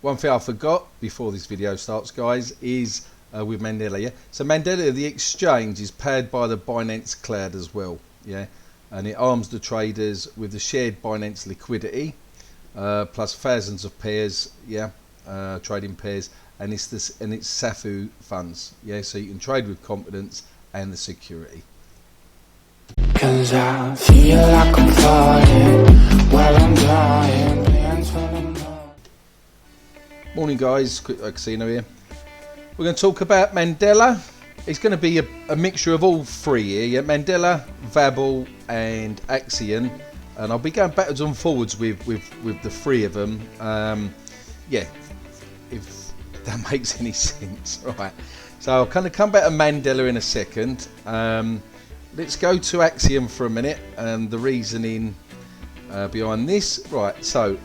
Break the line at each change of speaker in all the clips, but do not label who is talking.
one thing I forgot before this video starts, guys, is with Mandala. Yeah, so Mandala, the exchange, is powered by the Binance Cloud as well. Yeah, and it arms the traders with the shared Binance liquidity, plus thousands of pairs. Yeah, trading pairs, and it's SAFU funds. Yeah, so you can trade with confidence and the security. 'Cause I feel like I'm falling while I'm dying. Morning, guys. Quick casino here. We're going to talk about Mandala. It's going to be a mixture of all three here. Yeah, Mandala, Vabble, and Axion, and I'll be going backwards and forwards with the three of them. Yeah, if that makes any sense, right? So I'll kind of come back to Mandala in a second. Let's go to Axion for a minute and the reasoning behind this. Right, so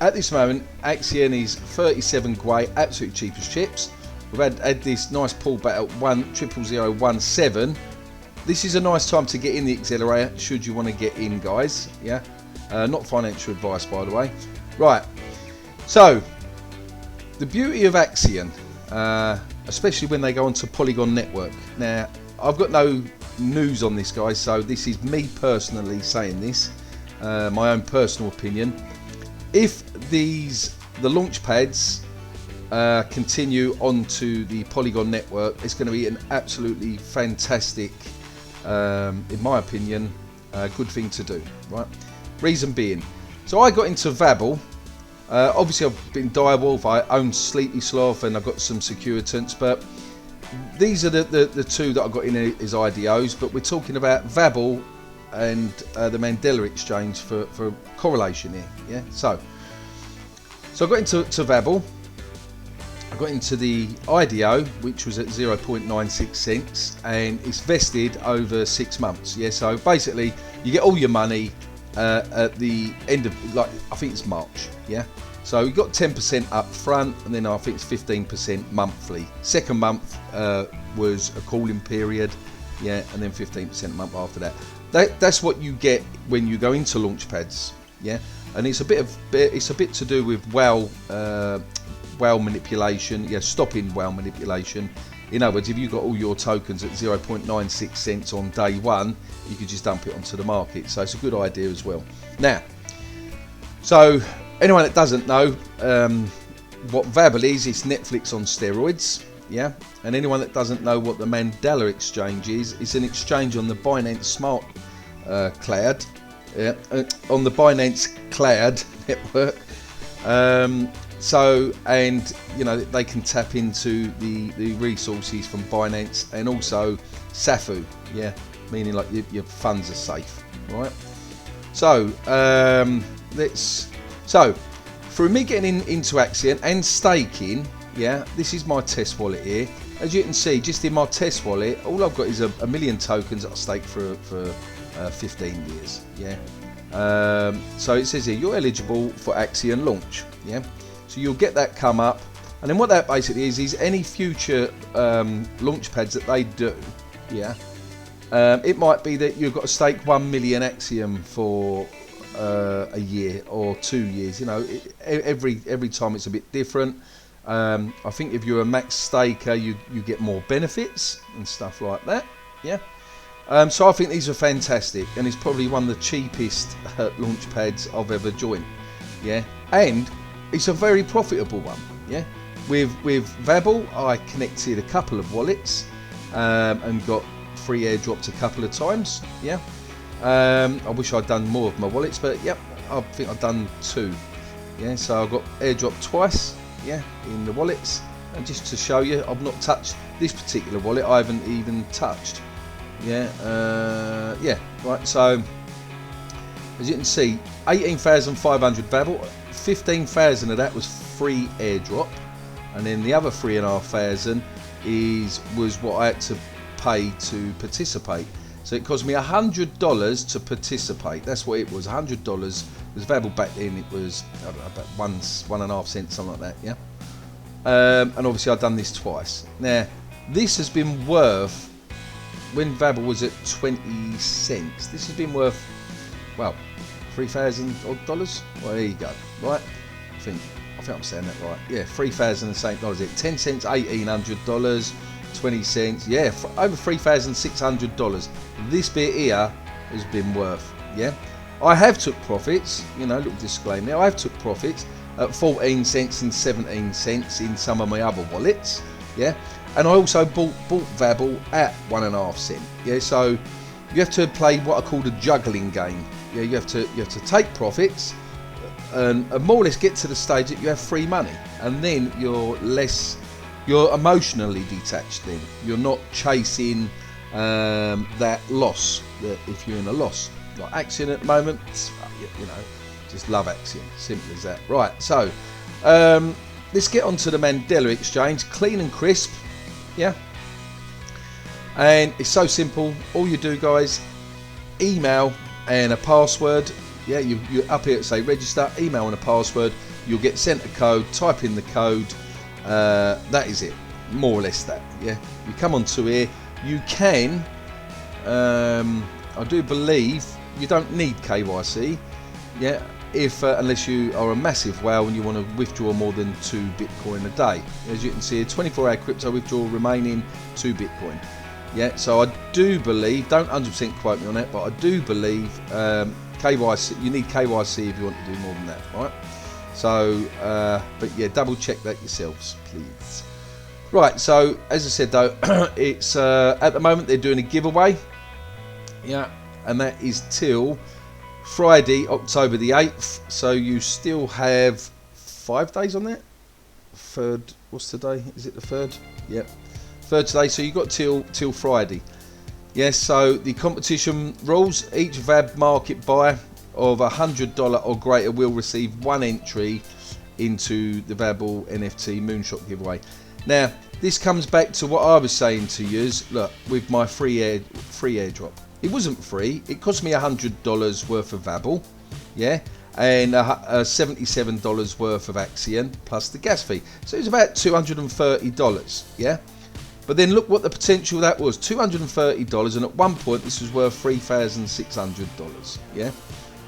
at this moment, Axion is 37 grey, absolutely cheap as chips. We've had this nice pullback at 10017. This is a nice time to get in the accelerator, should you want to get in, guys. Yeah, not financial advice, by the way. Right, so the beauty of Axion, especially when they go onto Polygon network. Now, I've got no news on this, guys, so this is me personally saying this, my own personal opinion. If the launch pads continue onto the Polygon network, it's going to be an absolutely fantastic, in my opinion, good thing to do. Right? Reason being, so I got into Vabble. Obviously, I've been Direwolf, I own Sleepy Sloth, and I've got some Securitants, but these are the two that I got in as IDOs. But we're talking about Vabble and the Mandala exchange for correlation here. Yeah, so I got into Vabble. I got into the IDO, which was at 0.96 cents, and it's vested over 6 months. Yeah, so basically you get all your money at the end of, like, I think it's March. Yeah, so you got 10% up front, and then I think it's 15% monthly. Second month was a cooling period. Yeah, and then 15% a month after that. That's what you get when you go into launch pads. Yeah, and it's a bit to do with whale manipulation. Yeah, stopping whale manipulation. In other words, if you got all your tokens at 0.96 cents on day one, you could just dump it onto the market. So it's a good idea as well. Now, so anyone that doesn't know what Vabble is, it's Netflix on steroids. Yeah, and anyone that doesn't know what the Mandala exchange is, it's an exchange on the Binance Smart Cloud, on the Binance Cloud network. So, and you know, they can tap into the resources from Binance and also SAFU. Yeah, meaning like your funds are safe, right? So so for me getting into Axion and staking. Yeah, this is my test wallet here. As you can see, just in my test wallet, all I've got is a million tokens that I staked for 15 years. Yeah. So it says here you're eligible for Axion launch. Yeah. So you'll get that come up, and then what that basically is any future launch pads that they do. Yeah. It might be that you've got to stake 1 million Axion for a year or 2 years. You know, every time it's a bit different. I think if you're a max staker, you get more benefits and stuff like that. Yeah. So I think these are fantastic, and it's probably one of the cheapest launch pads I've ever joined. Yeah, and it's a very profitable one. Yeah. With Vabble, I connected a couple of wallets and got free airdropped a couple of times. Yeah. I wish I'd done more of my wallets, but yep, I think I've done 2. Yeah. So I got airdropped twice. Yeah, in the wallets, and just to show you, I've not touched this particular wallet. I haven't even touched. Yeah, yeah, right. So as you can see, 18,500 Vabble, 15,000 of that was free airdrop, and then the other 3,500 was what I had to pay to participate. So it cost me $100 to participate. That's what it was. $100 was Vabble back then. It was about 1.5 cents, something like that. Yeah. And obviously I've done this twice. Now this has been worth, when Vabble was at 20 cents, this has been worth, well, $3,000 odd. Well, there you go. Right. I think I think I'm saying that right. Yeah, $3,000. 10 cents, $1,800. 20 cents. Yeah, over $3,600. This bit here has been worth. Yeah, I have took profits. You know, little disclaimer. I have took profits at 14 cents and 17 cents in some of my other wallets. Yeah, and I also bought Vabble at 1.5 cents. Yeah, so you have to play what I call the juggling game. Yeah, you have to take profits and more or less get to the stage that you have free money, and then you're emotionally detached. Then you're not chasing that loss. That if you're in a loss, like Axion at the moment, you know, just love Axion. Simple as that. Right. So let's get on to the Mandala exchange. Clean and crisp. Yeah. And it's so simple. All you do, guys, email and a password. Yeah, you're up here to say register, email and a password. You'll get sent a code. Type in the code. That is it, more or less that. Yeah, you come onto here. You can, I do believe, you don't need KYC. Yeah, if unless you are a massive whale and you want to withdraw more than 2 Bitcoin a day. As you can see, a 24-hour crypto withdrawal remaining 2 Bitcoin. Yeah, so I do believe, don't 100% quote me on it, but I do believe KYC. You need KYC if you want to do more than that, right? So, but yeah, double check that yourselves, please. Right, so as I said though, it's at the moment they're doing a giveaway. Yeah, and that is till Friday, October the 8th. So you still have 5 days on that. Third, what's today? Is it the 3rd? Yep. 3rd today, so you've got till Friday. Yes, so the competition rules: each VAB market buyer of $100 or greater will receive 1 entry into the Vabble NFT Moonshot giveaway. Now, this comes back to what I was saying to you. Look, with my free airdrop, it wasn't free. It cost me $100 worth of Vabble, yeah, and $77 worth of Axion plus the gas fee. So it was about $230, yeah. But then look what the potential that was, $230, and at one point this was worth $3,600, yeah.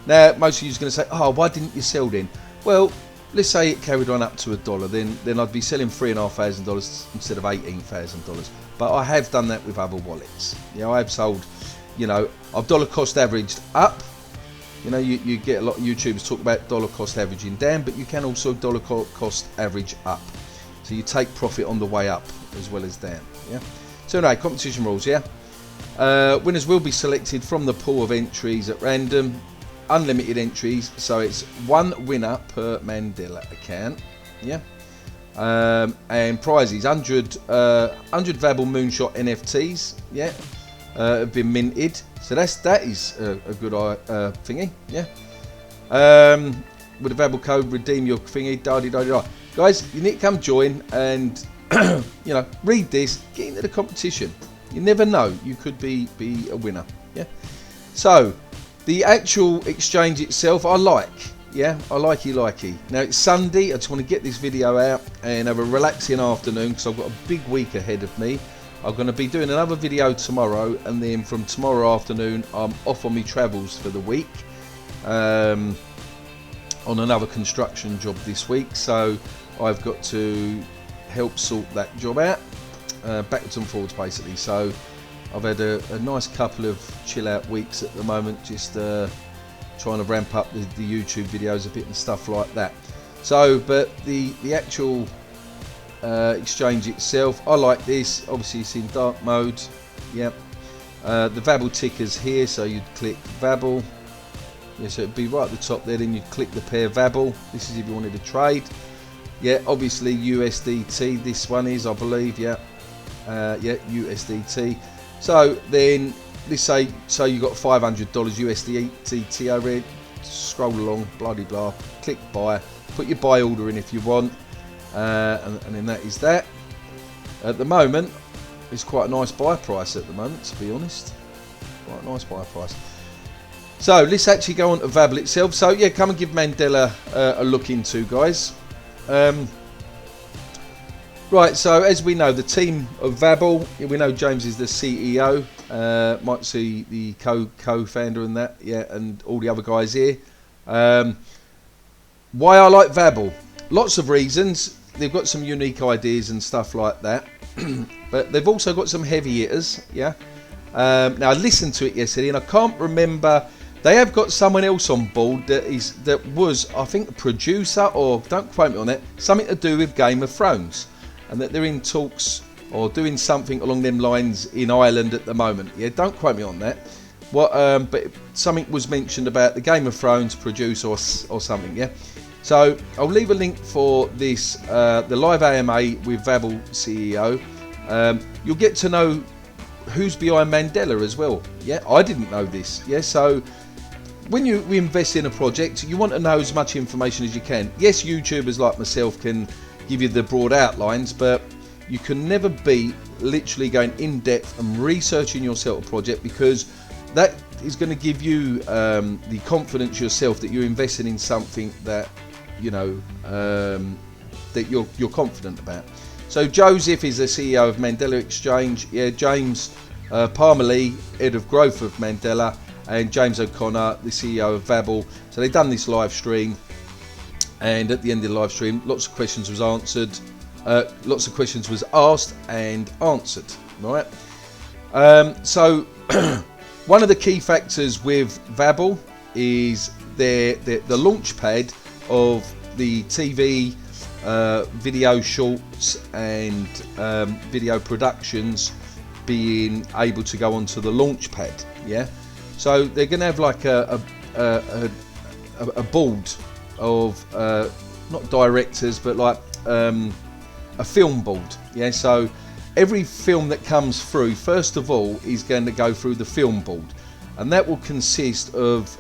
Now, most of you are going to say, oh, why didn't you sell then? Well, let's say it carried on up to $1, then I'd be selling $3,500 instead of $18,000. But I have done that with other wallets. You know, I have sold, you know, I've dollar cost averaged up. You know, you get a lot of YouTubers talk about dollar cost averaging down, but you can also dollar cost average up. So you take profit on the way up as well as down, yeah. So anyway, competition rules, yeah. Winners will be selected from the pool of entries at random. Unlimited entries, so it's 1 winner per Mandala account, yeah. And prizes: 100 Vabble Moonshot NFTs, yeah, have been minted. So that is a good thingy, yeah. With the Vabble code, redeem your thingy. Da-di-da-di-da. Guys, you need to come join and you know, read this, get into the competition. You never know, you could be a winner, yeah. So the actual exchange itself, I like. Yeah, I likey. Now it's Sunday. I just want to get this video out and have a relaxing afternoon because I've got a big week ahead of me. I'm going to be doing another video tomorrow, and then from tomorrow afternoon I'm off on my travels for the week on another construction job this week. So I've got to help sort that job out, backwards and forwards basically. So I've had a nice couple of chill out weeks at the moment, just trying to ramp up the YouTube videos a bit and stuff like that. So, but the actual exchange itself, I like this. Obviously it's in dark mode, yep. The Vabble ticker's here, so you'd click Vabble. Yeah, so it'd be right at the top there, then you'd click the pair Vabble. This is if you wanted to trade. Yeah, obviously USDT, this one is, I believe, yeah. Yeah, USDT. So then, let's say, so you got $500 USDT over here. Scroll along, bloody blah. Click buy. Put your buy order in if you want, and then that is that. At the moment, it's quite a nice buy price at the moment, to be honest. Quite a nice buy price. So let's actually go on to Vabble itself. So yeah, come and give Mandala a look into, guys. Right, so as we know, the team of Vabble, we know James is the CEO, might see the co-founder and that, yeah, and all the other guys here. Why I like Vabble? Lots of reasons. They've got some unique ideas and stuff like that. But they've also got some heavy hitters, yeah. Now I listened to it yesterday and I can't remember. They have got someone else on board that was, I think, a producer, or don't quote me on it, something to do with Game of Thrones, and that they're in talks or doing something along them lines in Ireland at the moment. Yeah, don't quote me on that. But something was mentioned about the Game of Thrones producer or something. Yeah. So I'll leave a link for this, the live AMA with Vabble CEO. You'll get to know who's behind Mandala as well. Yeah, I didn't know this. Yeah, so when you invest in a project, you want to know as much information as you can. Yes, YouTubers like myself can give you the broad outlines, but you can never be literally going in depth and researching yourself a project, because that is going to give you the confidence yourself that you're investing in something that you know that you're confident about. So Joseph is the CEO of MANDALAEXCHANGE. Yeah, James Parmalee, head of growth of Mandala, and James O'Connor, the CEO of Vabble. So they've done this live stream, and at the end of the live stream, lots of questions was answered. Lots of questions was asked and answered. Right. So one of the key factors with Vabble is the launch pad of the TV, video shorts and video productions being able to go onto the launch pad. Yeah, so they're going to have like a board of not directors, but like a film board. Yeah, so every film that comes through, first of all, is going to go through the film board, and that will consist of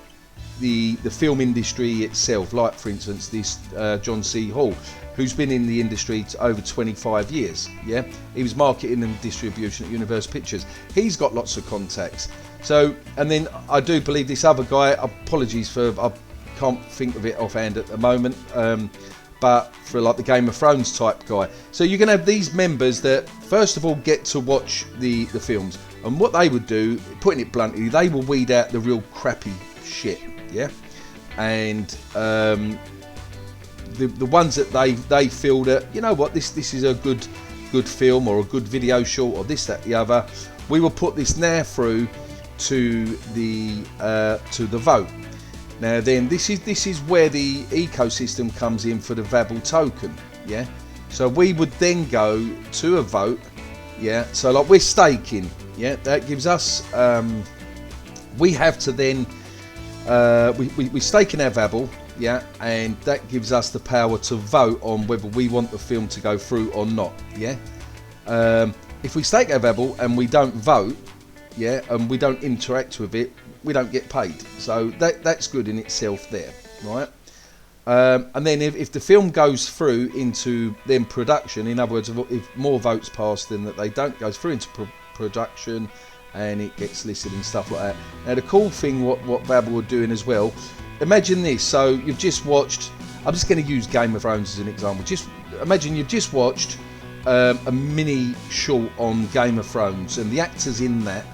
the film industry itself. Like, for instance, this John C. Hall, who's been in the industry over 25 years. Yeah, he was marketing and distribution at Universal Pictures. He's got lots of contacts. So, and then I do believe this other guy, apologies for, I can't think of it offhand at the moment, but for like the Game of Thrones type guy. So you're going to have these members that first of all get to watch the films, and what they would do, putting it bluntly, they will weed out the real crappy shit. Yeah, and the ones that they feel that, you know what, this is a good film or a good video short or this, that, the other, we will put this now through to the vote. Now then, this is where the ecosystem comes in for the Vabble token. Yeah, so we would then go to a vote. Yeah, so like we're staking. Yeah, that gives us we have to then we stake in our Vabble. Yeah, and that gives us the power to vote on whether we want the film to go through or not. Yeah, if we stake our Vabble and we don't vote, yeah, and we don't interact with it, we don't get paid. So that's good in itself there, right? And then if the film goes through into then production, in other words, if more votes pass than that they don't, goes through into production and it gets listed and stuff like that. Now the cool thing what Vabble are doing as well, imagine this, so you've just watched, I'm just going to use Game of Thrones as an example, just imagine you've just watched a mini short on Game of Thrones, and the actors in that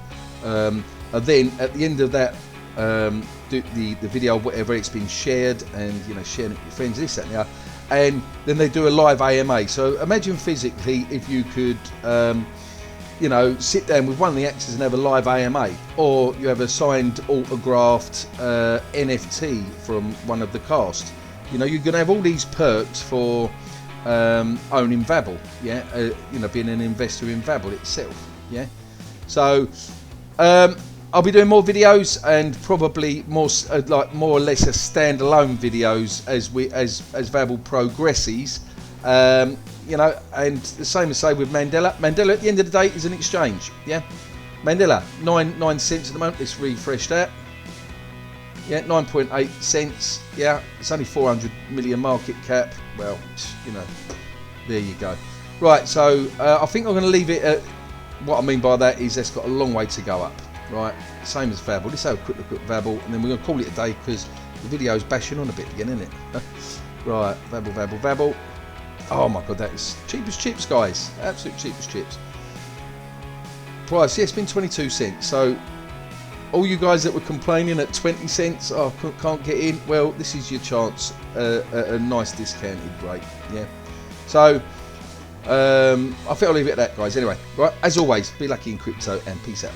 are then at the end of that the video, whatever, it's been shared, and you know, sharing it with your friends, this, that and the other, and then they do a live AMA. So imagine physically if you could you know, sit down with one of the actors and have a live AMA, or you have a signed autographed NFT from one of the cast. You know, you're going to have all these perks for owning Vabble. Yeah, you know, being an investor in Vabble itself. Yeah, so I'll be doing more videos, and probably more like more or less a standalone videos as Vabble progresses. You know, and the same as say with Mandala. Mandala at the end of the day is an exchange. Yeah, Mandala 9 cents at the moment. Let's refresh that. Yeah, 9.8 cents. Yeah, it's only 400 million market cap. Well, you know, there you go. Right, so I think I'm going to leave it at, what I mean by that is that's got a long way to go up. Right, same as Vabble. Let's have a quick look at Vabble, and then we're going to call it a day because the video's bashing on a bit again, isn't it? Right, Vabble. Oh my god, that is cheap as chips, guys. Absolute cheap as chips. Price, yeah, it's been 22 cents. So all you guys that were complaining at 20 cents, oh, can't get in, well, this is your chance at a nice discounted rate. Yeah. So I think I'll leave it at that, guys. Anyway, right, as always, be lucky in crypto and peace out.